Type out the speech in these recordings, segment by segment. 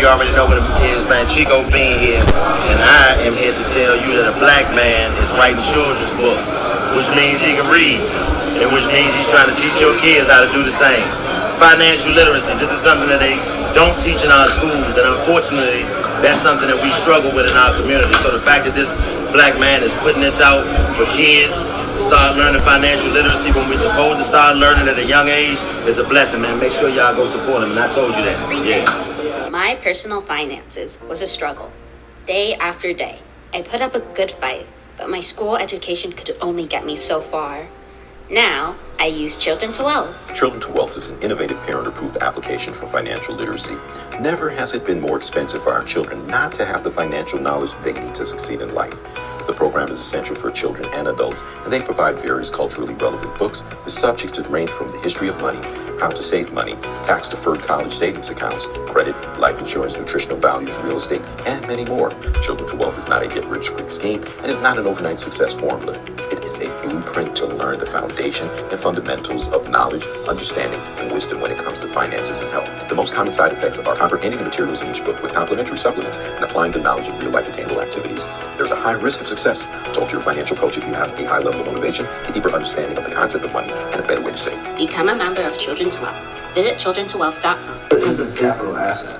already know what it is, man. Chico Bean here, and I am here to tell you that a black man is writing children's books, which means he can read, and which means he's trying to teach your kids how to do the same. Financial literacy, this is something that they don't teach in our schools, and unfortunately, that's something that we struggle with in our community. So the fact that this black man is putting this out for kids to start learning financial literacy when we're supposed to start learning at a young age is a blessing, man. Make sure y'all go support him, and I told you that. Yeah. My personal finances was a struggle, day after day. I put up a good fight, but my school education could only get me so far. Now, I use Children to Wealth. Children to Wealth is an innovative parent-approved application for financial literacy. Never has it been more expensive for our children not to have the financial knowledge they need to succeed in life. The program is essential for children and adults, and they provide various culturally relevant books with subjects that range from the history of money, how to save money, tax-deferred college savings accounts, credit, life insurance, nutritional values, real estate, and many more. Children to Wealth is not a get-rich-quick scheme and is not an overnight success formula. It is a blueprint to learn the foundation and fundamentals of knowledge, understanding, and wisdom when it comes to finances and health. The most common side effects are comprehending the materials in each book with complementary supplements and applying the knowledge in real-life attainable activities. There's a high risk of success. Talk to your financial coach if you have a high level of motivation, a deeper understanding of the concept of money, and a better way to save. Become a member of Children to Wealth. Visit childrentowealth.com. What is a capital asset?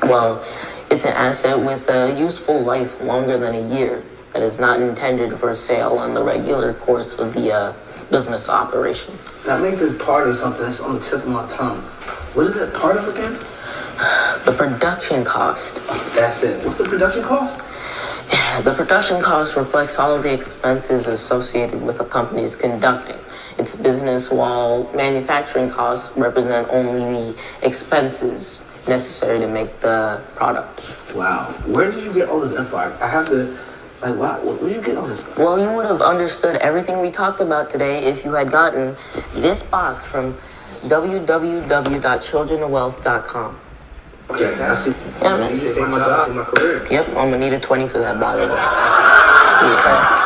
Well, it's an asset with a useful life longer than a year that is not intended for sale on the regular course of the business operation. That makes this part of something that's on the tip of my tongue. What is that part of again? The production cost. That's it. What's the production cost? The production cost reflects all of the expenses associated with a company's conducting its business, while manufacturing costs represent only the expenses necessary to make the product. Wow. Where did you get all this info? I have to, wow, where did you get all this? Well, you would have understood everything we talked about today if you had gotten this box from www.childrentowealth.com. Okay, I see. Yeah, man. You just saved my job, saved my career. Yep, I'm gonna need a 20 for that, by the way. Yeah.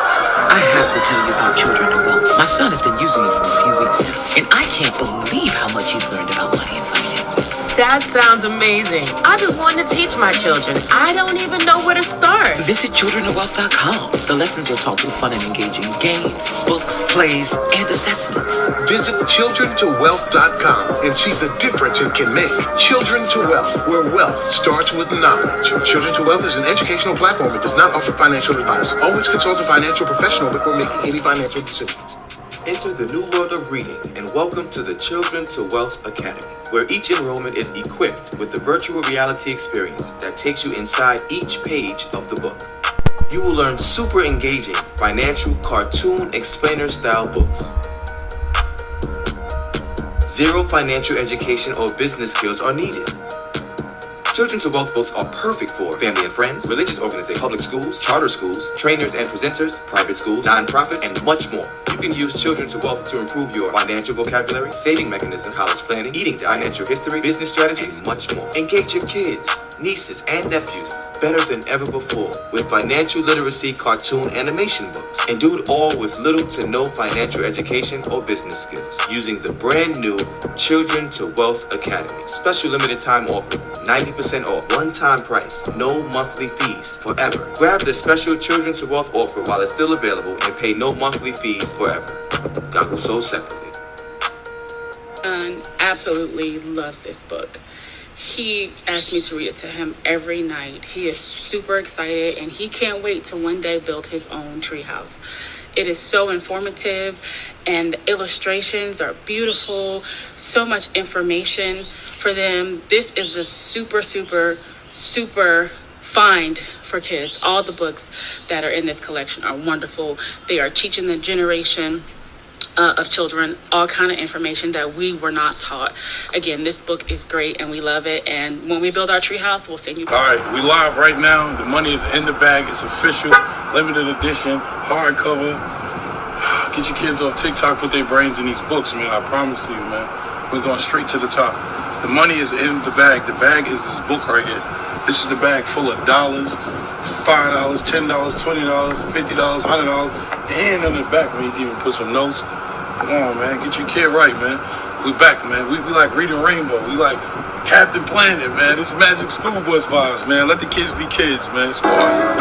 I have to tell you about Children to Wealth. My son has been using it for a few weeks now, and I can't believe how much he's learned about money and finances. That sounds amazing. I've been wanting to teach my children. I don't even know where to start. Visit childrentowealth.com. The lessons are taught through fun and engaging games, books, plays, and assessments. Visit childrentowealth.com and see the difference it can make. Children to Wealth, where wealth starts with knowledge. Children to Wealth is an educational platform. It does not offer financial advice. Always consult a financial professional before making any financial decisions. Enter the new world of reading and welcome to the Children to Wealth Academy, where each enrollment is equipped with the virtual reality experience that takes you inside each page of the book. You will learn super engaging financial cartoon explainer style books. Zero financial education or business skills are needed. Children to Wealth books are perfect for family and friends, religious organizations, public schools, charter schools, trainers and presenters, private schools, non-profits, and much more. You can use Children to Wealth to improve your financial vocabulary, saving mechanism, college planning, eating, financial history, business strategies, and much more. Engage your kids, nieces, and nephews better than ever before with financial literacy cartoon animation books, and do it all with little to no financial education or business skills using the brand new Children to Wealth Academy. Special limited time offer, 90% off, one-time price, no monthly fees, forever. Grab the special Children to Wealth offer while it's still available and pay no monthly fees forever. Got sold separately. Absolutely loves this book. He asked me to read it to him every night. He is super excited and he can't wait to one day build his own treehouse. It is so informative and the illustrations are beautiful. So much information for them. This is a super find for kids. All the books that are in this collection are wonderful. They are teaching the generation of children all kind of information that we were not taught. Again, this book is great and we love it, and when we build our treehouse, we'll send you. All right, we live right now. The money is in the bag. It's official, limited edition, hardcover. Get your kids off TikTok, put their brains in these books, man. I promise you, man. We're going straight to the top. The money is in the bag. The bag is this book right here. This is the bag full of dollars, $5, $10, $20, $50, $100, and on the back, man, you can even put some notes. Come on, man. Get your kid right, man. We back, man. We like Reading Rainbow. We like Captain Planet, man. It's Magic School Bus vibes, man. Let the kids be kids, man. Squad.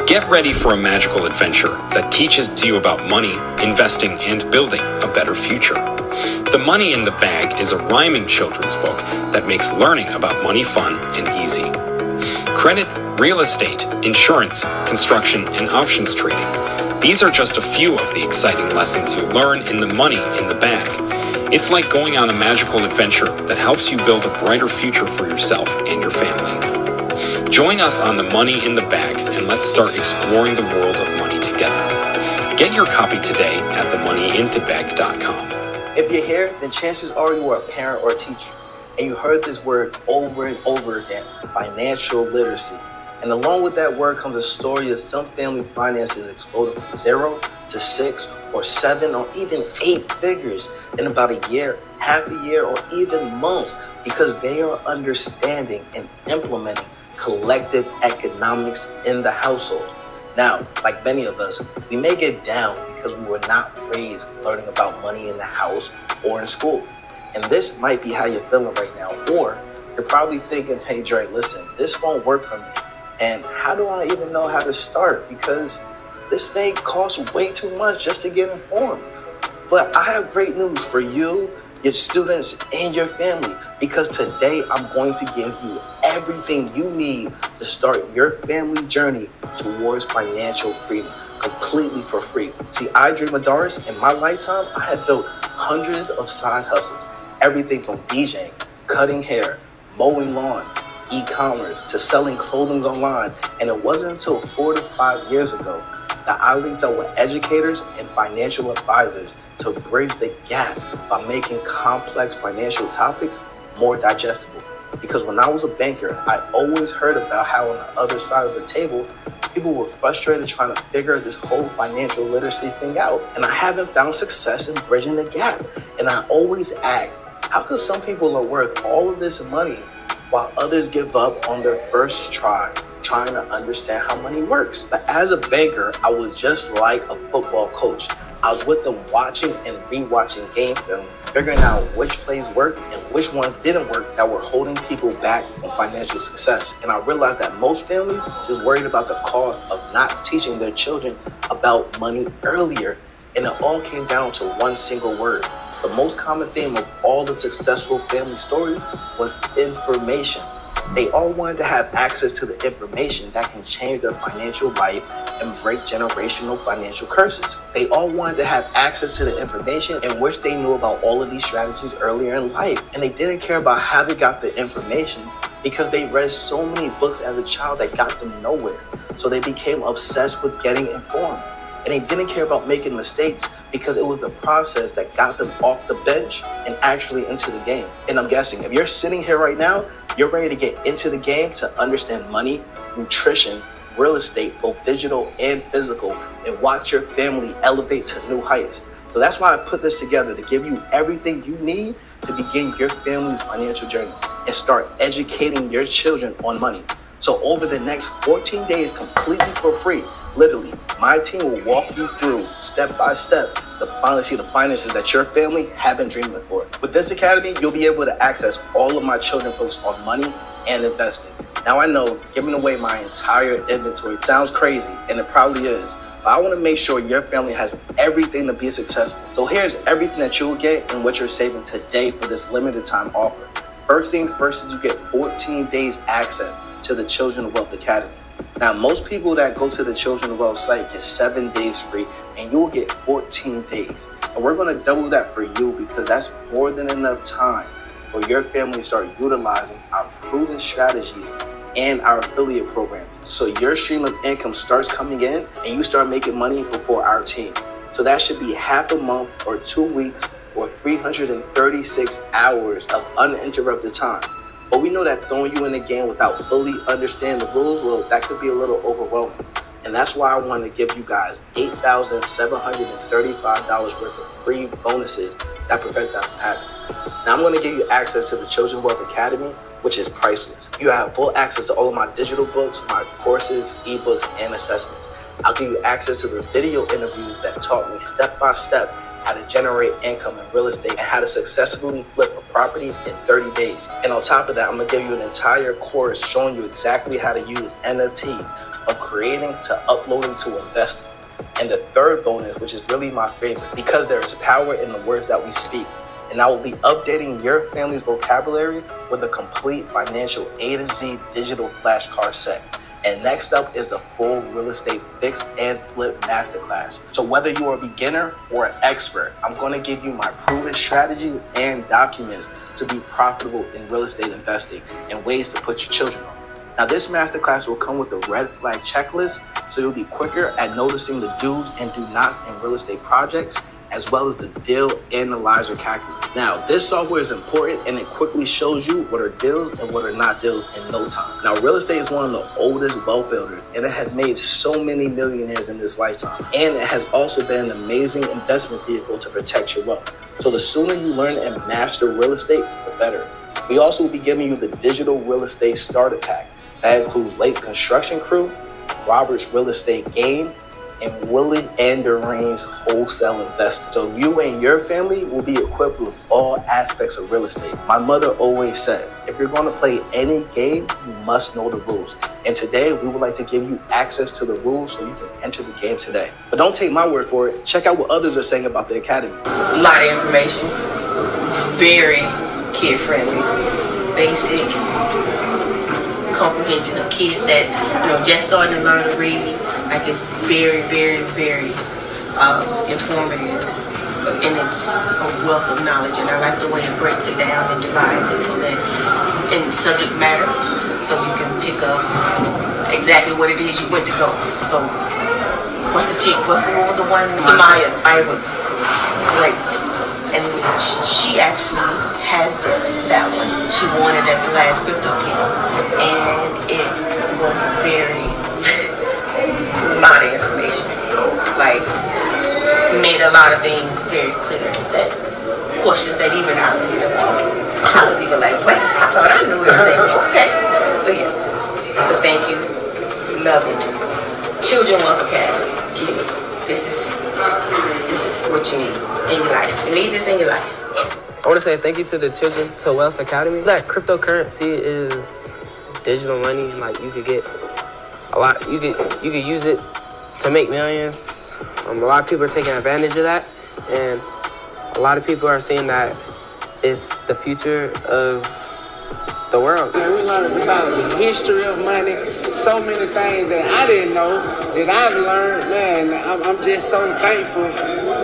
Get ready for a magical adventure that teaches you about money, investing, and building a better future. The Money in the Bag is a rhyming children's book that makes learning about money fun and easy. Credit, real estate, insurance, construction, and options trading. These are just a few of the exciting lessons you learn in The Money in the Bag. It's like going on a magical adventure that helps you build a brighter future for yourself and your family. Join us on The Money in the Bag and let's start exploring the world of money together. Get your copy today at themoneyintobag.com. If you're here, then chances are you are a parent or a teacher, and you heard this word over and over again, financial literacy. And along with that word comes a story of some family finances exploding from 0 to 6 or 7 or even 8 figures in about a year, half a year, or even months, because they are understanding and implementing collective economics in the household. Now, like many of us, we may get down because we were not raised learning about money in the house or in school. And this might be how you're feeling right now. Or you're probably thinking, hey Dre, listen, this won't work for me. And how do I even know how to start? Because this may cost way too much just to get informed. But I have great news for you, your students, and your family. Because today I'm going to give you everything you need to start your family's journey towards financial freedom, completely for free. See, I Dream of Doris, in my lifetime, I have built hundreds of side hustles. Everything from DJing, cutting hair, mowing lawns, e-commerce, to selling clothing online. And it wasn't until 4 to 5 years ago that I linked up with educators and financial advisors to bridge the gap by making complex financial topics more digestible. Because when I was a banker, I always heard about how on the other side of the table, people were frustrated trying to figure this whole financial literacy thing out. And I haven't found success in bridging the gap. And I always asked, how come some people are worth all of this money while others give up on their first try, trying to understand how money works? But as a banker, I was just like a football coach. I was with them watching and rewatching game film, figuring out which plays worked and which ones didn't work that were holding people back from financial success. And I realized that most families just worried about the cost of not teaching their children about money earlier. And it all came down to one single word. The most common theme of all the successful family stories was information. They all wanted to have access to the information that can change their financial life and break generational financial curses. They all wanted to have access to the information in which they knew about all of these strategies earlier in life. And they didn't care about how they got the information because they read so many books as a child that got them nowhere. So they became obsessed with getting informed. And they didn't care about making mistakes because it was the process that got them off the bench and actually into the game. And I'm guessing if you're sitting here right now, you're ready to get into the game to understand money, nutrition, real estate, both digital and physical, and watch your family elevate to new heights. So that's why I put this together, to give you everything you need to begin your family's financial journey and start educating your children on money. So over the next 14 days, completely for free, literally, my team will walk you through step by step to finally see the finances that your family have been dreaming for. With this academy, you'll be able to access all of my children's books on money and investing. Now I know giving away my entire inventory sounds crazy, and it probably is, but I want to make sure your family has everything to be successful. So here's everything that you'll get and what you're saving today for this limited time offer. First things first is you get 14 days access to the Children Wealth Academy. Now, most people that go to the Children Wealth site get 7 days free, and you'll get 14 days. And we're going to double that for you because that's more than enough time for your family to start utilizing our proven strategies and our affiliate programs. So your stream of income starts coming in and you start making money before our team. So that should be half a month or 2 weeks or 336 hours of uninterrupted time. But we know that throwing you in the game without fully understanding the rules, well, that could be a little overwhelming. And that's why I want to give you guys $8,735 worth of free bonuses that prevent that from happening. Now I'm going to give you access to the Children's Wealth Academy, which is priceless. You have full access to all of my digital books, my courses, ebooks, and assessments. I'll give you access to the video interviews that taught me step by step how to generate income in real estate and how to successfully flip a property in 30 days. And on top of that, I'm going to give you an entire course showing you exactly how to use NFTs, from creating to uploading to investing. And the third bonus, which is really my favorite, because there is power in the words that we speak. And I will be updating your family's vocabulary with a complete financial A to Z digital flashcard set. And next up is the full real estate fix and flip masterclass. So whether you are a beginner or an expert, I'm going to give you my proven strategies and documents to be profitable in real estate investing and ways to put your children on. Now this masterclass will come with a red flag checklist, so you'll be quicker at noticing the do's and do nots in real estate projects, as well as the deal analyzer calculator. Now, this software is important and it quickly shows you what are deals and what are not deals in no time. Now, real estate is one of the oldest wealth builders, and it has made so many millionaires in this lifetime. And it has also been an amazing investment vehicle to protect your wealth. So the sooner you learn and master real estate, the better. We also will be giving you the digital real estate starter pack. That includes Lake Construction Crew, Robert's Real Estate Game, and Willie and Doreen's wholesale investing. So you and your family will be equipped with all aspects of real estate. My mother always said, if you're going to play any game, you must know the rules. And today we would like to give you access to the rules so you can enter the game today. But don't take my word for it. Check out what others are saying about the academy. A lot of information, very kid-friendly, basic comprehension of kids that, just starting to learn to read. Like, it's very, very, very informative, and it's a wealth of knowledge. And I like the way it breaks it down and divides it so that in subject matter, so you can pick up exactly what it is you went to go. So, what's the chick? What was the one? Samaya. I was great, and she actually has that one. She won it at the last crypto camp, and it was very. A lot of information, like made a lot of things very clear. That questions that even I was even like, wait, I thought I knew everything. Okay, but yeah, but thank you, love it. Children Wealth Academy, this is what you need in your life. You need this in your life. I want to say thank you to the Children to Wealth Academy. That cryptocurrency is digital money, and like you could get a lot. You could use it to make millions. A lot of people are taking advantage of that, and a lot of people are saying that it's the future of the world. Man, we learned about the history of money, so many things that I didn't know that I've learned. Man, I'm just so thankful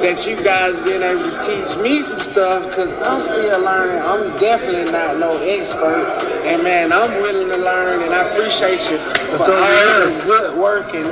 that you guys been able to teach me some stuff, because I'm still learning. I'm definitely not no expert, and man, I'm willing to learn, and I appreciate you for all the good work, and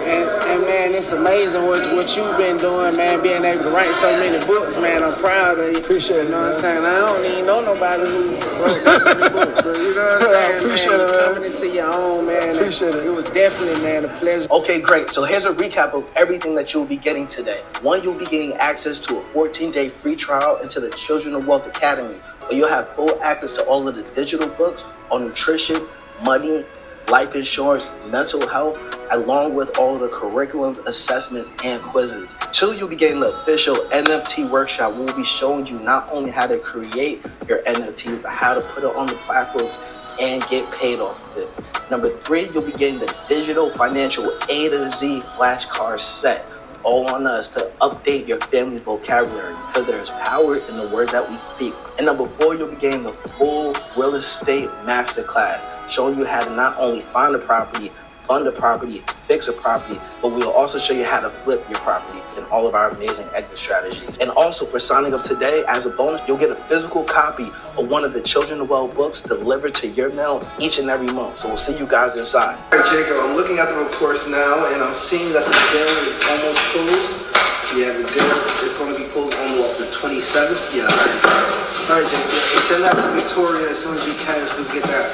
man, it's amazing what you've been doing, man, being able to write so many books, man. I'm proud of you. Appreciate it, you know man. what I'm saying? I don't even know nobody who wrote that many books, but you know what I'm saying? I appreciate man, it, man. Coming into your own, man. Appreciate it. It was definitely, man, a pleasure. Okay, great. So here's a recap of everything that you'll be getting today. One, you'll be getting access to a 14-day free trial into the Children of Wealth Academy, where you'll have full access to all of the digital books on nutrition, money, life insurance, mental health, along with all of the curriculum assessments and quizzes. Two, you'll be getting the official NFT workshop. We'll be showing you not only how to create your NFT, but how to put it on the platforms and get paid off of it. Number three, you'll be getting the digital financial A to Z flashcard set, all on us to update your family's vocabulary, because there is power in the words that we speak. And number four, you'll be getting the full real estate masterclass, showing you how to not only find a property, fund a property, fix a property, but we'll also show you how to flip your property and all of our amazing exit strategies. And also, for signing up today, as a bonus, you'll get a physical copy of one of the Children of Wealth books delivered to your mail each and every month. So we'll see you guys inside. All right, Jacob, I'm looking at the reports now, and I'm seeing that the bill is almost closed Yeah, the deal is going to be closed on the 27th. Yeah, all right, Jake. Yeah, send that to Victoria as soon as you can. So we get that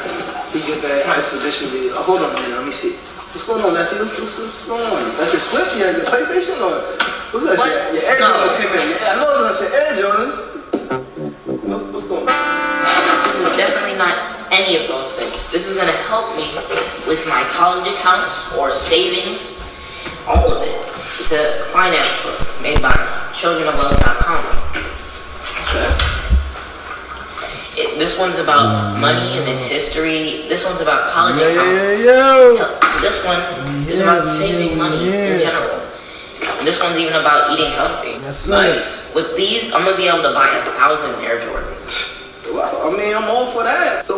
expedition video. Hold on, man. Let me see. What's going on, Matthew? What's going on? That's your Switch? Yeah, your PlayStation? Or what's that shit? Your Air Jordans came in. Yeah, I know that's your Air Jordans. What's going on? This is definitely not any of those things. This is going to help me with my college accounts or savings, all of it. It's a finance book made by childrenofwealth.com. This one's about money and its history. This one's about college accounts. This one is about saving money in general. And this one's even about eating healthy. Nice. With these, I'm going to be able to buy 1,000 Air Jordans. Well, I mean, I'm all for that. So,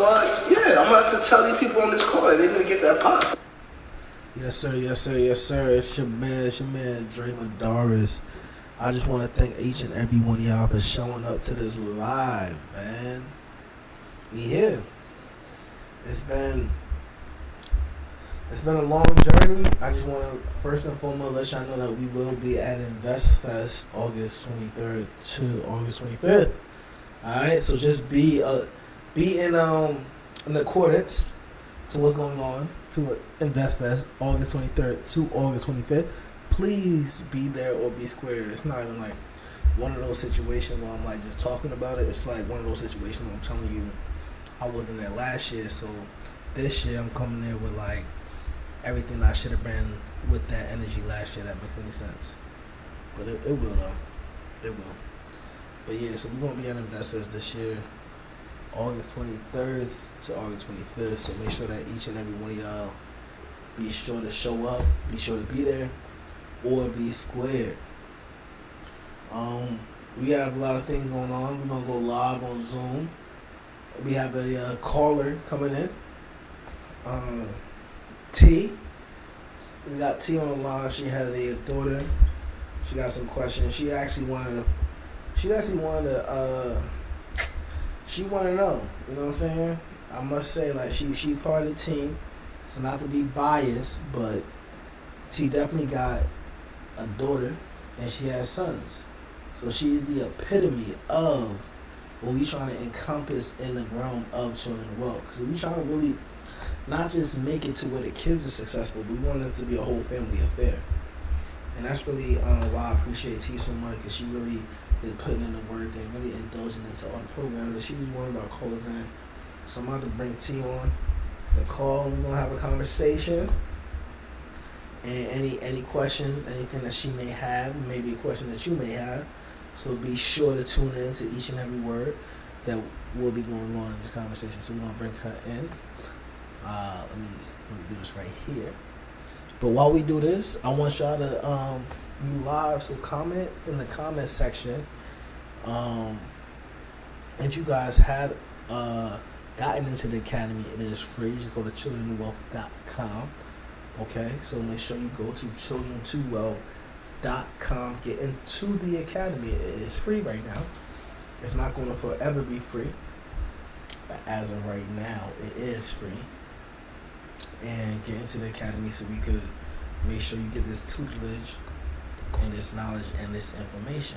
yeah, I'm going to have to tell these people on this call that they're going to get that pops. Yes, sir. Yes, sir. Yes, sir. It's your man, Dre Madaris. I just want to thank each and every one of y'all for showing up to this live, man. We here. It's been a long journey. I just want to first and foremost let y'all know that we will be at InvestFest August 23rd to August 25th. All right, so just be in accordance to what's going on to InvestFest August 23rd to August 25th. Please be there or be square. It's not even like one of those situations where I'm like just talking about it. It's like one of those situations where I'm telling you I wasn't there last year, so this year I'm coming there with like everything I should have been with that energy last year. That makes any sense? But it will though. It will. But yeah, so we're gonna be at InvestFest this year, August 23rd to August 25th. So make sure that each and every one of y'all be sure to show up, be sure to be there, or be squared. We have a lot of things going on. We're gonna go live on Zoom. We have a caller coming in. T. We got T on the line. She has a daughter. She got some questions. She wanted to know. You know what I'm saying? I must say, like, she part of the team. So not to be biased, but T definitely got a daughter and she has sons. So she's the epitome of what we trying to encompass in the realm of children of wealth. Because we trying to really not just make it to where the kids are successful, but we want it to be a whole family affair. And that's really why I appreciate T so much, because she really is putting in the work and really indulging into all the programs. And she's one of our callers in. So I'm about to bring T on the call. We're going to have a conversation. And any questions, anything that she may have, maybe a question that you may have. So be sure to tune in to each and every word that will be going on in this conversation. So we're going to bring her in. Let me do this right here. But while we do this, I want y'all to be live. So comment in the comment section. If you guys have gotten into the academy, it is free. Just go to childrenofwealth.com. Okay, so make sure you go to childrentowealth.com. Get into the academy. It is free right now. It's not going to forever be free, but as of right now, it is free. And get into the academy so we could make sure you get this tutelage and this knowledge and this information.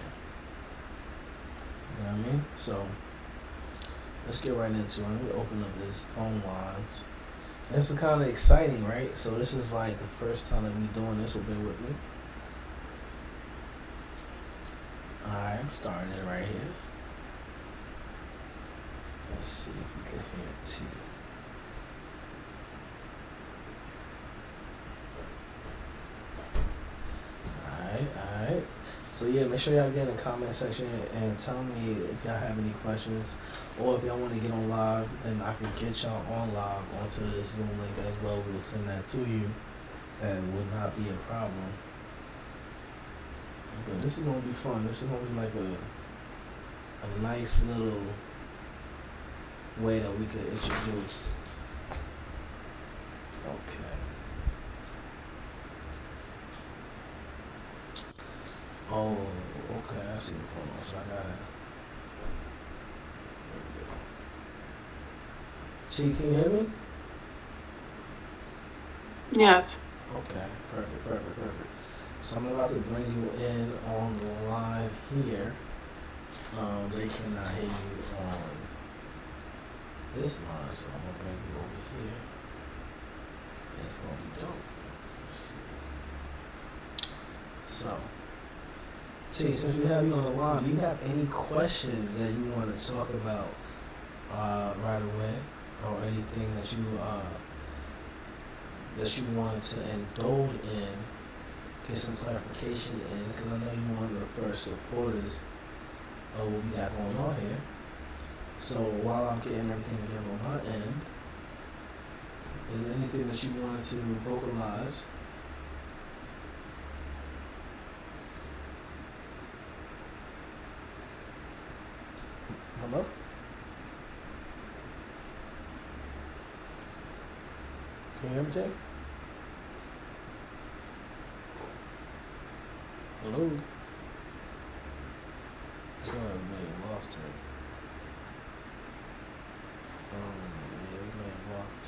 You know what I mean? So let's get right into it. Let me open up this phone lines. And this is kind of exciting, right? So this is like the first time that we doing this. So bear with me. Alright, I'm starting it right here. Let's see if we can hear it too. Alright. So yeah, make sure y'all get in the comment section and tell me if y'all have any questions, or if y'all want to get on live, then I can get y'all on live onto this Zoom link as well. We'll send that to you. That would not be a problem. But this is gonna be fun. This is gonna be like a nice little way that we could introduce. Okay. Oh, okay, I see what's going on. So I gotta. T, can you hear me? Yes. Okay, perfect. So I'm about to bring you in on the line here. They cannot hear you on this line, so I'm gonna bring you over here. It's gonna be dope. Let's see. So, T, since we have you on the line, do you have any questions that you want to talk about right away, or anything that you wanted to indulge in, get some clarification in? Because I know you're one of the first supporters of what we got going on here. So while I'm getting everything together on my end, is there anything that you wanted to vocalize? Hello? Can you hear me, Jay? Hello? Sorry, we may have lost her. Yeah, we may have lost T.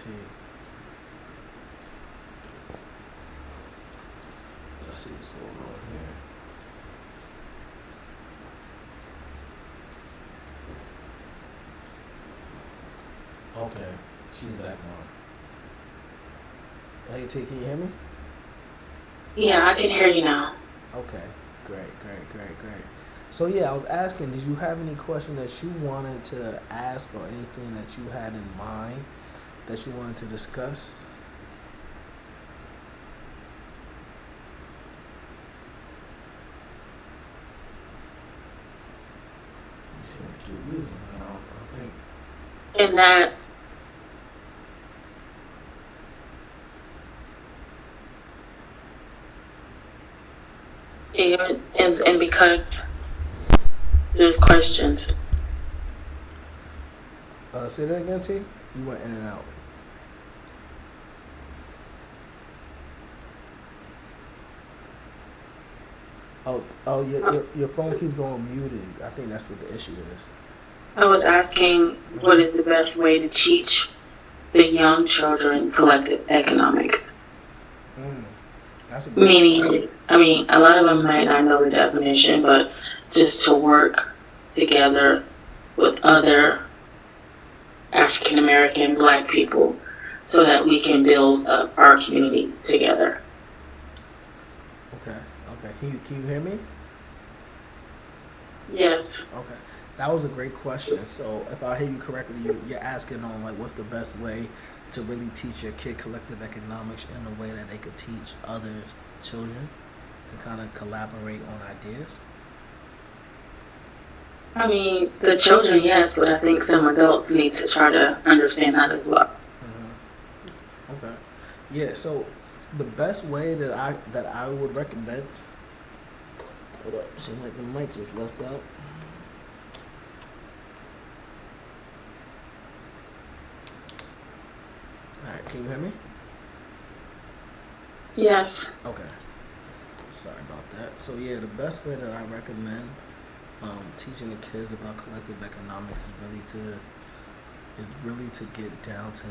Let's see what's going on here. Okay, she's back on. Hey T, can you hear me? Yeah, I can hear you now. Okay, great. So yeah, I was asking, did you have any question that you wanted to ask, or anything that you had in mind that you wanted to discuss? You seem to keep losing. I think. And that and because there's questions. Say that again, T? You went in and out. Your phone keeps going muted. I think that's what the issue is. I was asking, what is the best way to teach the young children collective economics? That's a good Meaning, I mean, a lot of them might not know the definition, but just to work together with other African American Black people so that we can build up our community together. Okay. Can you hear me? Yes. Okay. That was a great question. So if I hear you correctly, you're asking on like what's the best way to really teach your kid collective economics in a way that they could teach others, children, to kind of collaborate on ideas. I mean, the children, yes, but I think some adults need to try to understand that as well. Okay. Yeah. So the best way that I would recommend. Hold up. Seems like the mic just left out. Alright, can you hear me? Yes. Okay. Sorry about that. So yeah, the best way that I recommend teaching the kids about collective economics is really to get down to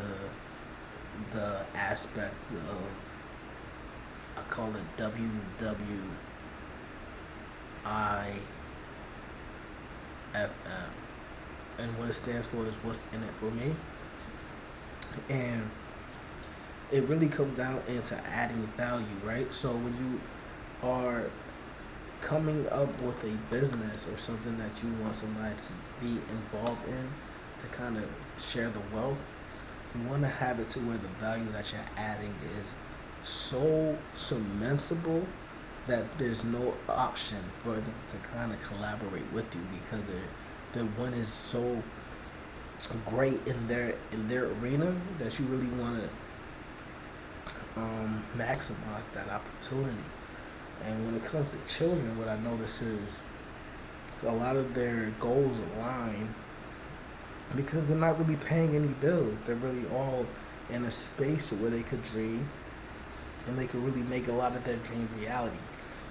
the aspect of, I call it WWIFM. And what it stands for is what's in it for me. And it really comes down into adding value, right? So when you are coming up with a business or something that you want somebody to be involved in to kind of share the wealth, you want to have it to where the value that you're adding is so cementable that there's no option for them to kind of collaborate with you, because their one is so great in their arena that you really want to maximize that opportunity. And when it comes to children, what I notice is a lot of their goals align because they're not really paying any bills. They're really all in a space where they could dream and they could really make a lot of their dreams reality.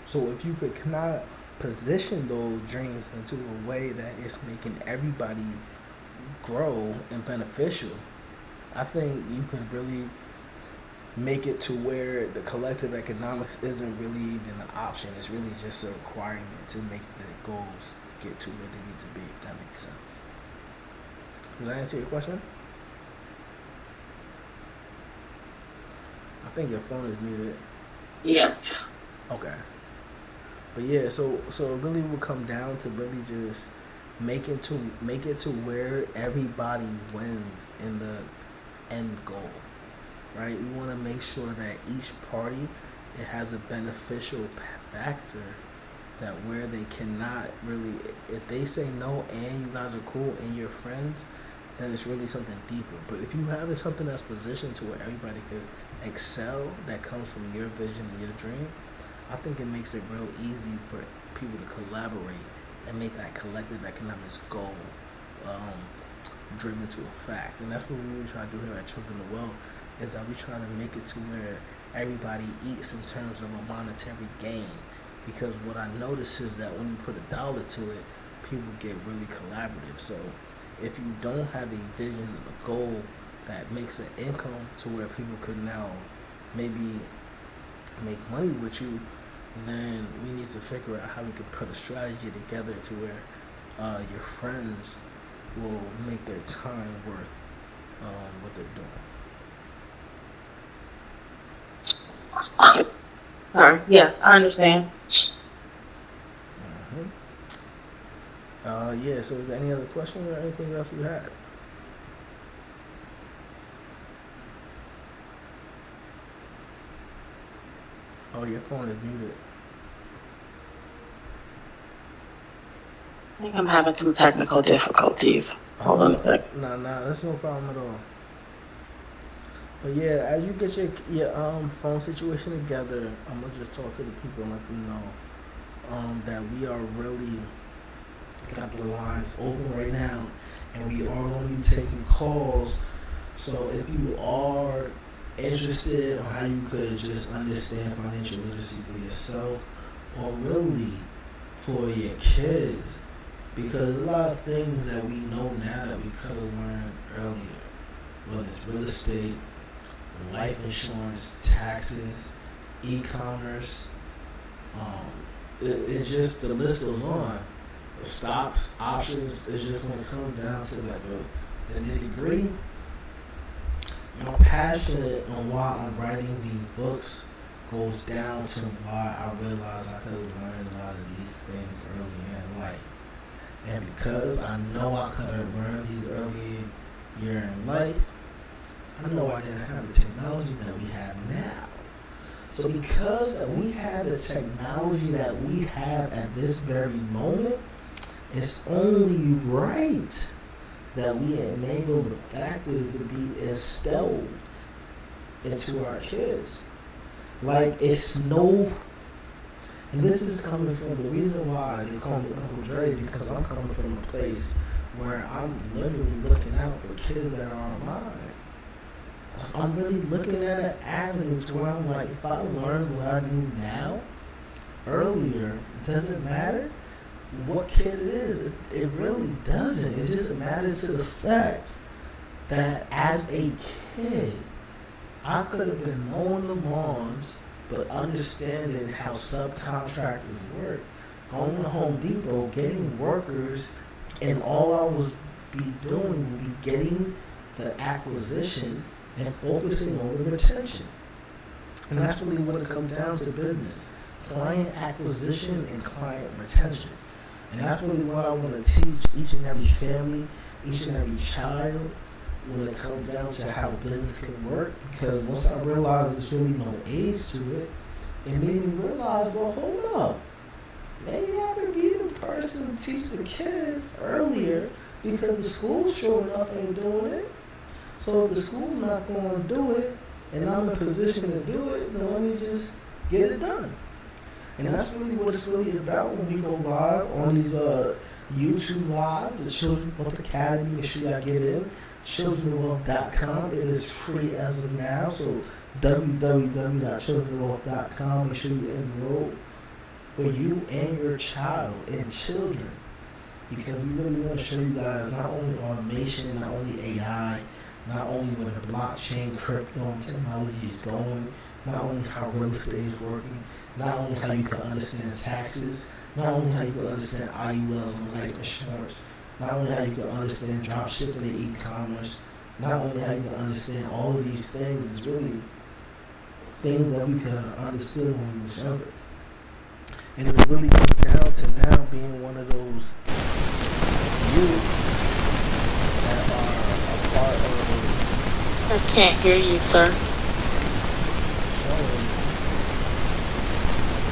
So if you could kind of position those dreams into a way that it's making everybody grow and beneficial, I think you can really make it to where the collective economics isn't really even an option. It's really just a requirement to make the goals get to where they need to be, if that makes sense. Does that answer your question? I think your phone is muted. Yes. Okay. But yeah, so it really will come down to really just make it to where everybody wins in the end goal, right? We want to make sure that each party, it has a beneficial factor, that where they cannot really, if they say no and you guys are cool and you're friends, then it's really something deeper. But if you have something that's positioned to where everybody could excel, that comes from your vision and your dream, I think it makes it real easy for people to collaborate and make that collective economics goal driven to a fact. And that's what we really try to do here at Children of Wealth, is that we try to make it to where everybody eats in terms of a monetary gain. Because what I notice is that when you put $1 to it, people get really collaborative. So if you don't have a vision, a goal that makes an income to where people could now maybe make money with you, then we need to figure out how we can put a strategy together to where your friends will make their time worth what they're doing. Sorry. Yes, I understand. Yeah, so is there any other questions or anything else you had? Oh, your phone is muted. I think I'm having some technical difficulties. Hold on a sec. Nah, that's no problem at all. But yeah, as you get your phone situation together, I'm gonna just talk to the people and let them know that we are really got the lines open right now, and we are going to be taking calls. So if you are interested on how you could just understand financial literacy for yourself, or really for your kids, because a lot of things that we know now that we could have learned earlier, whether it's real estate, life insurance, taxes, e-commerce, it just, the list goes on. The stocks, options, it's just when it comes down to like the nitty-gritty. My passion on why I'm writing these books goes down to why I realized I could have learned a lot of these things early in life. And because I know I could have learned these earlier in life, I know I didn't have the technology that we have now. So because we have the technology that we have at this very moment, it's only right that we enable the factors to be instilled into our kids. Like, it's no, and this is coming from, the reason why they call me Uncle Dre, because I'm coming from a place where I'm literally looking out for kids that are mine. So I'm really looking at an avenue to where I'm like, if I learned what I knew now, earlier, does it matter what kid it is? It really doesn't. It just matters to the fact that as a kid, I could have been mowing the lawns, but understanding how subcontractors work, going to Home Depot, getting workers, and all I was doing would be getting the acquisition and focusing on the retention. And that's really what it comes down to business. Client acquisition and client retention. And that's really what I want to teach each and every family, each and every child, when it comes down to how business can work. Because once I realized there's really no age to it, it made me realize, well, hold up. Maybe I could be the person to teach the kids earlier, because the school sure enough ain't doing it. So if the school's not going to do it, and I'm in a position to do it, then let me just get it done. And that's really what it's really about when we go live on these YouTube Live, the Children of Wealth Academy. Make sure y'all get in. ChildrenOfWealth.com. It is free as of now. So www.childrenofwealth.com. Make sure you enroll for you and your child and children. Because we really want to show you guys not only automation, not only AI, not only where the blockchain, crypto, and technology is going, not only how real estate is working, not only how you can understand taxes, not only how you can understand IULs and life insurance, not only how you can understand drop shipping and e-commerce, not only how you can understand all of these things, is really things that we could have understood when we were younger. And it really comes down to now being one of those youth that are a part of. I can't hear you, sir. Showing.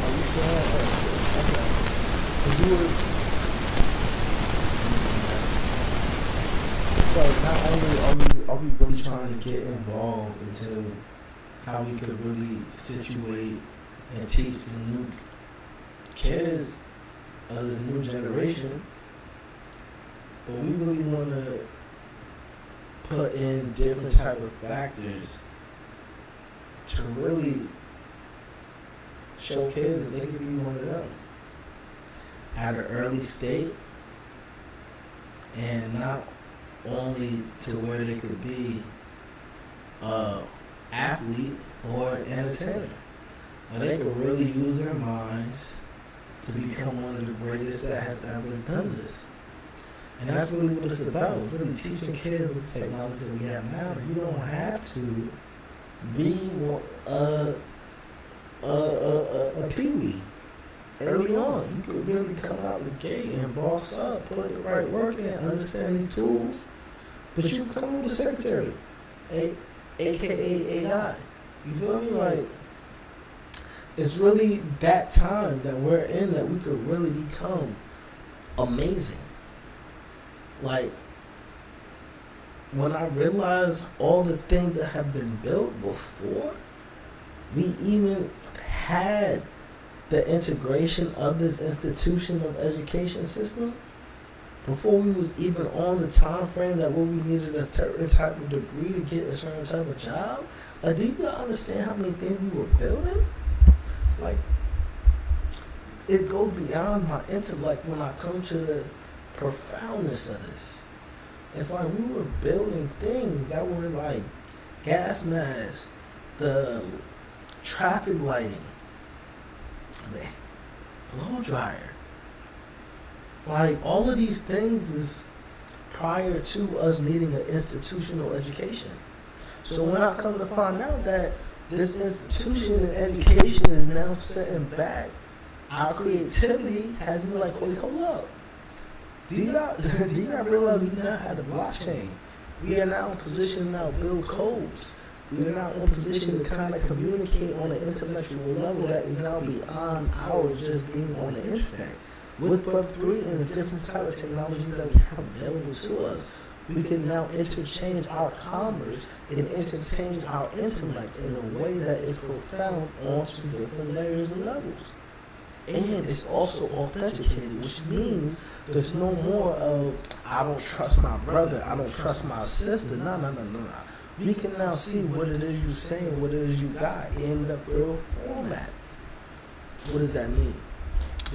Are you showing? Okay. Because you were. So not only are we really trying to get involved into how we could really situate and teach the new kids of this new generation, but we really want to put in different type of factors to really show kids that they can be one of them at an early state, and not only to where they could be an athlete or an entertainer. And they could really use their minds to become one of the greatest that has ever done this. And that's really what it's about. It's really teaching kids with the technology that we have now. You don't have to be a peewee early on. You could really come out the gate and boss up, put the right work in, understand these tools. But you come with a secretary, aka AI. You feel me? Like, it's really that time that we're in that we could really become amazing. Like, when I realized all the things that have been built before, we even had the integration of this institution of education system, before we was even on the time frame that where we needed a certain type of degree to get a certain type of job. Like, do you understand how many things we were building? Like, it goes beyond my intellect when I come to the profoundness of this. It's like we were building things that were like gas masks, the traffic lighting, the blow dryer. Like, all of these things is prior to us needing an institutional education. So when I come to find out that this institution and education is now setting back, our creativity has been like, wait, hold up. Do y'all realize we now have the blockchain? We are now in position to now build codes. We are now in position to kind of communicate on an intellectual level that is now beyond our just being on the internet. With Web3 and the different type of technology that we have available to us, we can now interchange our commerce and interchange our intellect in a way that is profound onto different layers and levels. And it's also authenticated, which means there's no more of, I don't trust my brother, I don't trust my sister. No. We can now see what it is you're saying, what it is you got in the real format. What does that mean?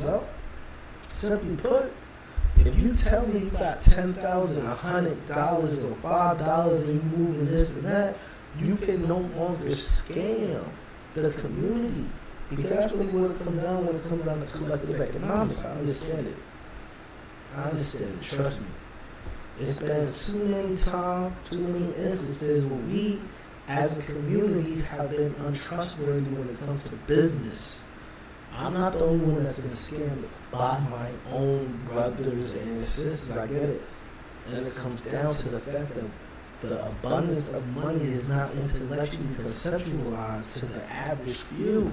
Well, simply put, if you tell me you got $10,000, $100, or $5 and you moving this and that, you can no longer scam the community. Because that's really what it comes down when it comes down to collective economics. I understand it. I understand it. Trust me. It's been too many times, too many instances where we, as a community, have been untrustworthy when it comes to business. I'm not the only one that's been scammed by my own brothers and sisters. I get it. And it comes down to the fact that the abundance of money is not intellectually conceptualized to the average few.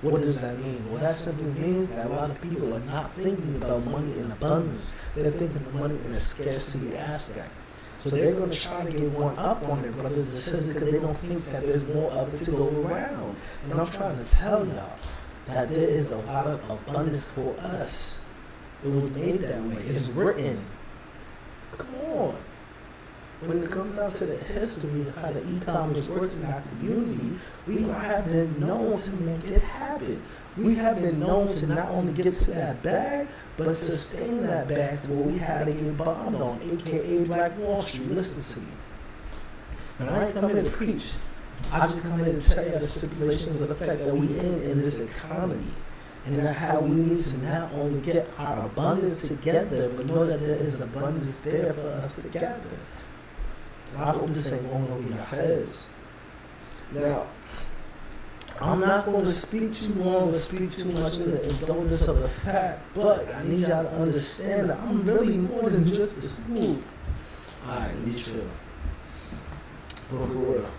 What does that mean? Well, that simply means that a lot of people are not thinking about money in abundance. They're thinking of money in a scarcity aspect. So they're going to try to get one up on their brothers and sisters because they don't think that there's more of it to go around. And I'm trying to tell y'all that there is a lot of abundance for us. It was made that way. It's written. Come on. When it comes down to the history of how the e-commerce works in our community, we have been known to make it happen. We have been known to not only get to that bag, but sustain that bag where we had to get bombed on, aka Black Wall Street. Listen to me. And I ain't come here to preach. I just come here to tell you the stipulations of the fact that we in this economy. And that how we need to not only get our abundance together, but know that there is abundance there for us to gather. I hope this ain't going over your heads. Now, I'm not going to speak too long or speak too much in the indulgence of the fact, but I need y'all to understand that I'm really more than just a school. Alright, be chill. But for real.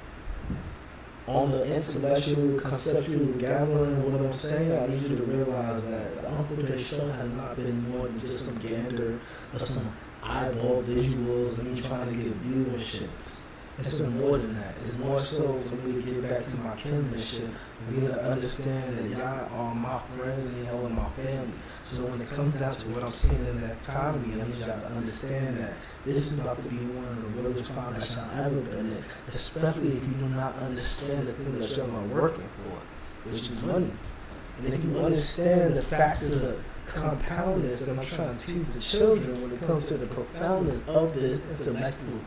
On the intellectual, conceptual gathering, what I'm saying, I need you to realize that the Uncle Dre show has not been more than just some gander or some eyeball visuals and me trying to get views and shits. It's been more than that. It's more so for me to get back to my kinship and be able to understand that y'all are my friends and y'all are my family. So when it comes down to what I'm seeing in the economy, I need y'all to understand that this is about to be one of the realest times that y'all ever been in, especially if you do not understand the thing that y'all are working for, which is money. And if you understand the facts of the compoundness that I'm trying to teach the children when it comes to the profoundness of this intellectual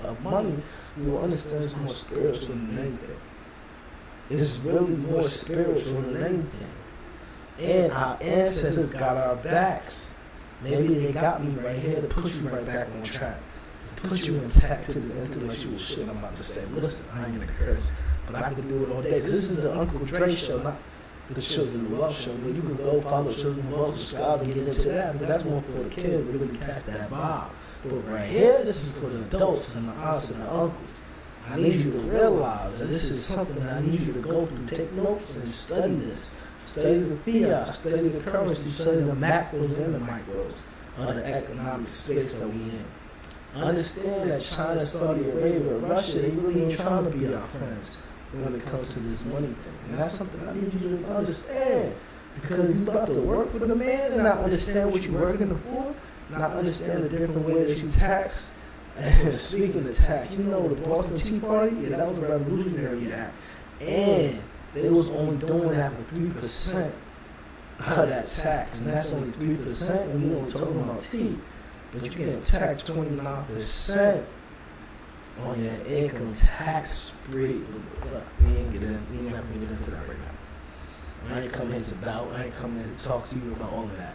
of money, you will understand it's more spiritual than anything. It's really more spiritual than anything. And our ancestors got our backs. Maybe they got me right here to put you right back on track. To put you intact to the intellectual shit I'm about to say. Listen, I ain't gonna curse, but I can do it all day. This is the Uncle Dre show, not the Children of Wealth show. But you can go follow Children of Wealth, subscribe and get into that. But that's more for the kids to really catch that vibe. But right here, this is for the adults and the aunts and the uncles. I need you to realize that this is something that I need you to go through. Take notes and study this. Study the fiat, study the currency, study the macros and the micros of the economic space that we in. Understand that China, Saudi Arabia, Russia, they really ain't trying to be our friends when it comes to this money thing. And that's something I need you to understand. Because you about to work for the man and not understand what you're working for, not understand the different ways that you tax. And speaking of tax, you know the Boston Tea Party, yeah, that was a revolutionary act. And they was only doing that for 3% of that tax. And that's only 3%, and we don't talk about tea. But you get taxed 29% on your income tax spree. We ain't have to get into that right now. I ain't come here to bout. I ain't come here to talk to you about all of that.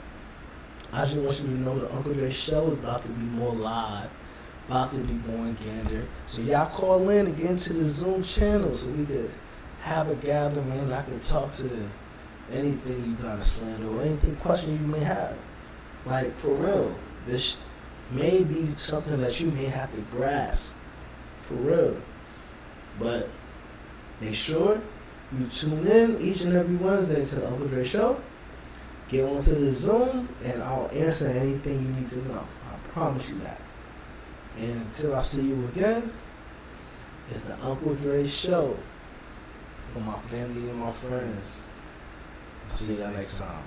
I just want you to know the Uncle Dre show is about to be more live, about to be more in gander. So y'all call in and get into the Zoom channel so we could have a gathering and I could talk to anything you got to slander or anything question you may have. Like, for real, this may be something that you may have to grasp. For real. But make sure you tune in each and every Wednesday to the Uncle Dre show. Get onto the Zoom and I'll answer anything you need to know. I promise you that. And until I see you again, it's the Uncle Dre show for my family and my friends. I'll see y'all next time.